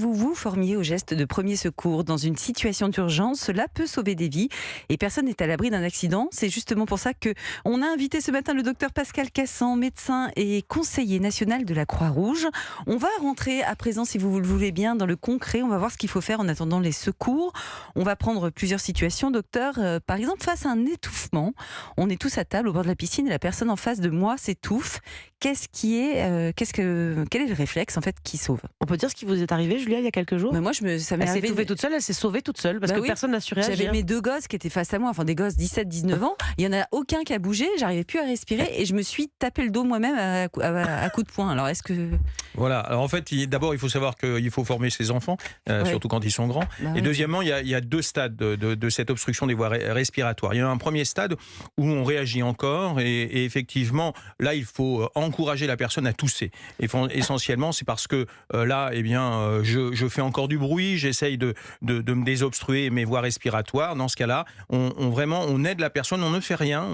vous vous formiez aux gestes de premier secours dans une situation d'urgence, cela peut sauver des vies et personne n'est à l'abri d'un accident. C'est justement pour ça que on a invité ce matin le docteur Pascal Cassan, médecin et conseiller national de la Croix-Rouge. On va rentrer à présent, si vous le voulez bien, dans le concret. On va voir ce qu'il faut faire en attendant les secours. On va prendre plusieurs situations, docteur. Par exemple, face à un étouffement, on est tous à table au bord de la piscine et la personne en face de moi s'étouffe. Quel est le réflexe en fait qui sauve? On peut dire ce qui vous est arrivé, Julia, il y a quelques jours? Mais moi, ça m'est Elle s'est arrivé. étouffée toute seule, elle s'est sauvée toute seule parce que oui. personne n'a su réagir. J'avais mes deux gosses qui étaient face à moi, enfin des gosses 17-19 ans. Il n'y en a aucun qui a bougé, j'arrivais plus à respirer et je me suis tapé le dos moi-même à coups de poing. Alors est-ce que... Voilà, alors en fait, d'abord il faut savoir qu'il faut former ses enfants, surtout quand ils sont grands. Et deuxièmement, il y a deux stades de cette obstruction des voies respiratoires. Il y a un premier stade où on réagit encore et effectivement, là il faut encourager la personne à tousser. Et essentiellement, c'est parce que là, eh bien, je fais encore du bruit, j'essaye de me désobstruer mes voies respiratoires. Dans ce cas-là, on aide la personne, on ne fait rien,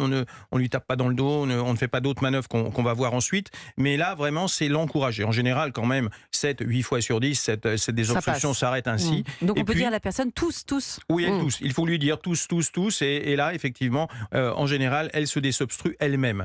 on lui tape pas dans le dos, on ne fait pas d'autres manœuvres qu'on va voir ensuite. Mais là, vraiment, c'est l'encourager. En général, quand même, 7-8 fois sur 10, cette désobstruction s'arrête ainsi. Donc on peut dire à la personne tous. Oui, elle tousse. Il faut lui dire tous. Et là, effectivement, en général, elle se désobstrue elle-même.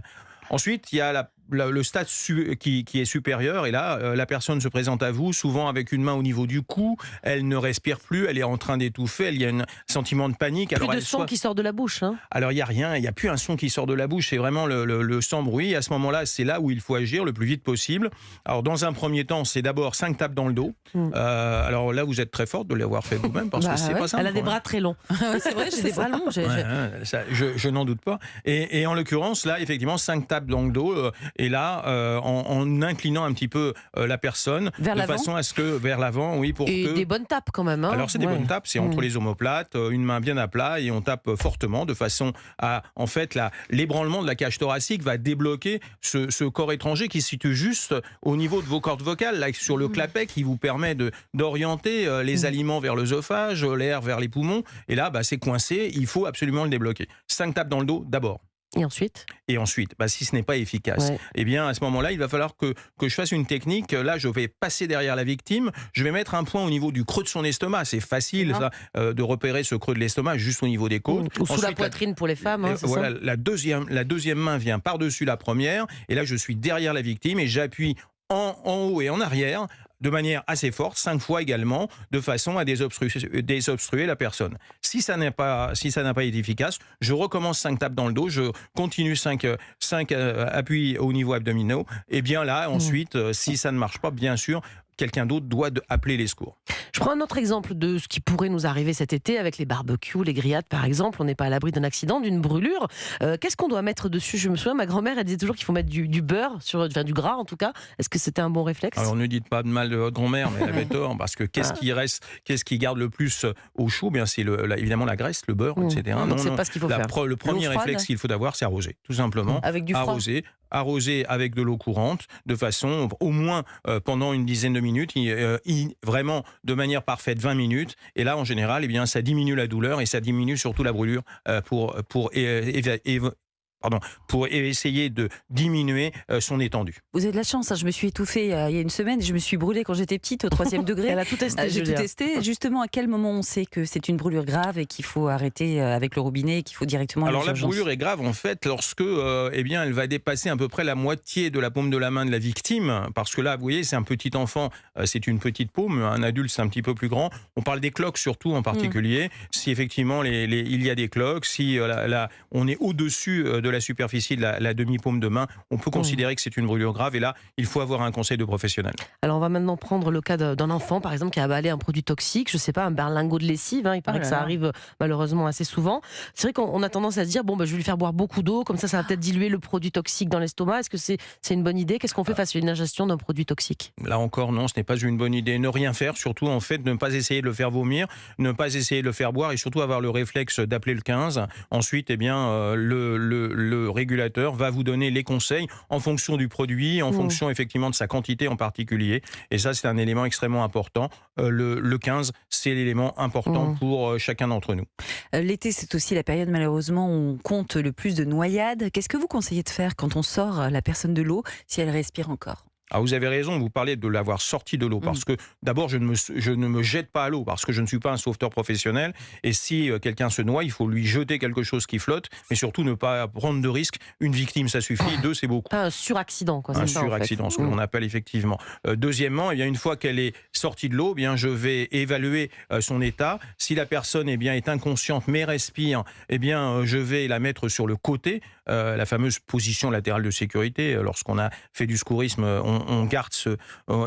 Ensuite, il y a le stade qui est supérieur et là, la personne se présente à vous, souvent avec une main au niveau du cou, elle ne respire plus, elle est en train d'étouffer, il y a un sentiment de panique. Plus de son qui sort de la bouche. Alors il n'y a rien, il n'y a plus un son qui sort de la bouche, c'est vraiment le sans-bruit. À ce moment-là, c'est là où il faut agir le plus vite possible. Alors dans un premier temps, c'est d'abord 5 tapes dans le dos. Alors là, vous êtes très forte de l'avoir fait vous-même parce que c'est pas simple. Elle a des bras très longs. C'est vrai, j'ai des bras longs. Je n'en doute pas. Et en l'occurrence, là, effectivement, 5 tapes dans le dos. Et là, en inclinant un petit peu la personne vers de façon à ce que vers l'avant, oui, pour et que des bonnes tapes quand même. Alors c'est des bonnes tapes, c'est entre les omoplates, une main bien à plat et on tape fortement de façon à, en fait, l'ébranlement de la cage thoracique va débloquer ce corps étranger qui se situe juste au niveau de vos cordes vocales, là, sur le clapet qui vous permet d'orienter les aliments vers l'œsophage, l'air vers les poumons. Et là, c'est coincé, il faut absolument le débloquer. 5 tapes dans le dos d'abord. Et ensuite, si ce n'est pas efficace, eh bien à ce moment-là, il va falloir que je fasse une technique. Là, je vais passer derrière la victime, je vais mettre un point au niveau du creux de son estomac. C'est facile de repérer ce creux de l'estomac juste au niveau des côtes. Ou sous la poitrine pour les femmes. Voilà, la deuxième main vient par-dessus la première, et là je suis derrière la victime et j'appuie en haut et en arrière, de manière assez forte, 5 fois également, de façon à désobstruer la personne. Si ça n'a pas été efficace, je recommence 5 tapes dans le dos, je continue 5 appuis au niveau abdominaux, et bien là, ensuite, si ça ne marche pas, bien sûr, quelqu'un d'autre doit appeler les secours. Je prends un autre exemple de ce qui pourrait nous arriver cet été avec les barbecues, les grillades par exemple. On n'est pas à l'abri d'un accident, d'une brûlure. Qu'est-ce qu'on doit mettre dessus? Je me souviens, ma grand-mère, elle disait toujours qu'il faut mettre du beurre, du gras en tout cas. Est-ce que c'était un bon réflexe? Alors ne dites pas de mal de votre grand-mère, mais elle avait tort, parce que qu'est-ce qui garde le plus au chaud? Bien, c'est évidemment la graisse, le beurre, etc. Donc c'est pas ce qu'il faut faire. Le premier réflexe qu'il faut avoir, c'est arroser, tout simplement. Avec du froid. Arroser avec de l'eau courante, de façon, au moins pendant une dizaine de minutes, vraiment de manière parfaite, 20 minutes. Et là, en général, ça diminue la douleur et ça diminue surtout la brûlure pour essayer de diminuer son étendue. Vous avez de la chance, je me suis étouffée il y a une semaine, je me suis brûlée quand j'étais petite au 3e degré. Elle a tout testé. J'ai tout testé. Justement, à quel moment on sait que c'est une brûlure grave et qu'il faut arrêter avec le robinet et qu'il faut directement aller aux urgences? La brûlure est grave en fait lorsque elle va dépasser à peu près la moitié de la paume de la main de la victime, parce que là, vous voyez, c'est un petit enfant, c'est une petite paume, un adulte c'est un petit peu plus grand. On parle des cloques surtout en particulier. Si effectivement il y a des cloques, si on est au-dessus de la superficie de la demi-paume de main, on peut considérer que c'est une brûlure grave et là, il faut avoir un conseil de professionnel. Alors on va maintenant prendre le cas d'un enfant, par exemple, qui a avalé un produit toxique, je sais pas, un berlingot de lessive, il paraît que ça arrive malheureusement assez souvent. C'est vrai qu'on a tendance à se dire, je vais lui faire boire beaucoup d'eau, comme ça va peut-être diluer le produit toxique dans l'estomac. Est-ce que c'est une bonne idée? Qu'est-ce qu'on fait face à une ingestion d'un produit toxique? Là encore, non, ce n'est pas une bonne idée. Ne rien faire, surtout en fait, ne pas essayer de le faire vomir, ne pas essayer de le faire boire et surtout avoir le réflexe d'appeler le 15. Ensuite, le régulateur va vous donner les conseils en fonction du produit, en fonction effectivement de sa quantité en particulier. Et ça, c'est un élément extrêmement important. Le 15, c'est l'élément important pour chacun d'entre nous. L'été, c'est aussi la période malheureusement où on compte le plus de noyades. Qu'est-ce que vous conseillez de faire quand on sort la personne de l'eau si elle respire encore? Alors vous avez raison, vous parlez de l'avoir sorti de l'eau, parce que d'abord je ne me jette pas à l'eau, parce que je ne suis pas un sauveteur professionnel, et si quelqu'un se noie, il faut lui jeter quelque chose qui flotte, mais surtout ne pas prendre de risques. Une victime, ça suffit, 2, c'est beaucoup. Pas un suraccident, quoi. Un c'est ça, suraccident, en fait. ce que l'on appelle effectivement. Deuxièmement, eh bien, une fois qu'elle est sortie de l'eau, eh bien, je vais évaluer son état. Si la personne est inconsciente mais respire, eh bien, je vais la mettre sur le côté, la fameuse position latérale de sécurité. Lorsqu'on a fait du secourisme, on garde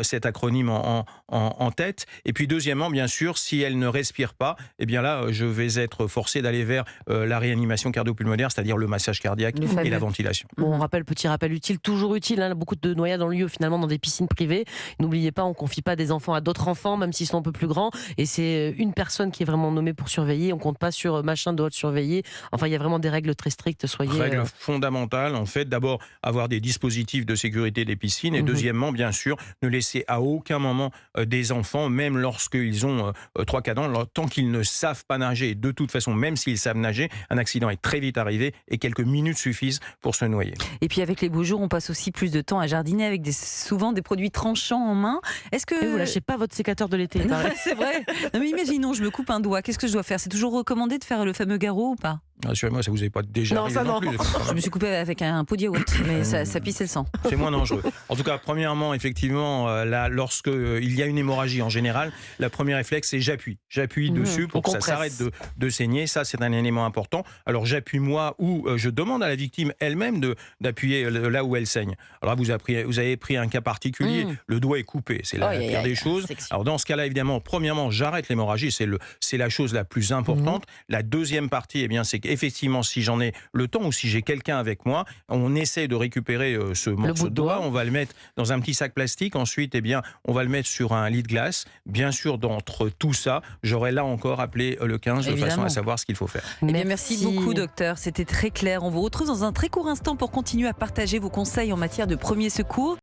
cet acronyme en tête. Et puis deuxièmement, bien sûr, si elle ne respire pas, eh bien là, je vais être forcé d'aller vers la réanimation cardio-pulmonaire, c'est-à-dire le massage cardiaque et la ventilation. Bon, petit rappel utile, toujours utile, hein, beaucoup de noyades ont lieu finalement dans des piscines privées. N'oubliez pas, on ne confie pas des enfants à d'autres enfants, même s'ils sont un peu plus grands, et c'est une personne qui est vraiment nommée pour surveiller, on ne compte pas sur machin de surveiller. Enfin, il y a vraiment des règles très strictes, Règle fondamentale, en fait, d'abord avoir des dispositifs de sécurité des piscines, et deuxièmement, bien sûr, ne laisser à aucun moment des enfants, même lorsqu'ils ont 3-4 ans, tant qu'ils ne savent pas nager. De toute façon, même s'ils savent nager, un accident est très vite arrivé et quelques minutes suffisent pour se noyer. Et puis avec les beaux jours, on passe aussi plus de temps à jardiner avec souvent des produits tranchants en main. Est-ce que... Et vous lâchez pas votre sécateur de l'été? Non, c'est vrai. Non, mais imaginons, je me coupe un doigt, qu'est-ce que je dois faire? C'est toujours recommandé de faire le fameux garrot ou pas? Rassurez-moi, ça vous est pas déjà arrivé non plus. Je me suis coupé avec un pot de yaourt, mais ça pissait le sang. C'est moins dangereux. En tout cas, premièrement, effectivement, lorsque il y a une hémorragie en général, la première réflexe, c'est j'appuie. J'appuie dessus pour que ça s'arrête de saigner. Ça, c'est un élément important. Alors, j'appuie moi ou je demande à la victime elle-même d'appuyer là où elle saigne. Alors là, vous avez pris un cas particulier, le doigt est coupé. C'est la pire des choses. Alors, dans ce cas-là, évidemment, premièrement, j'arrête l'hémorragie. C'est la chose la plus importante. La deuxième partie, eh bien, c'est effectivement, si j'en ai le temps ou si j'ai quelqu'un avec moi, on essaie de récupérer ce morceau de doigt, on va le mettre dans un petit sac plastique, ensuite, eh bien, on va le mettre sur un lit de glace. Bien sûr, d'entre tout ça, j'aurais là encore appelé le 15 de façon à savoir ce qu'il faut faire. Eh bien, merci beaucoup, docteur. C'était très clair. On vous retrouve dans un très court instant pour continuer à partager vos conseils en matière de premiers secours.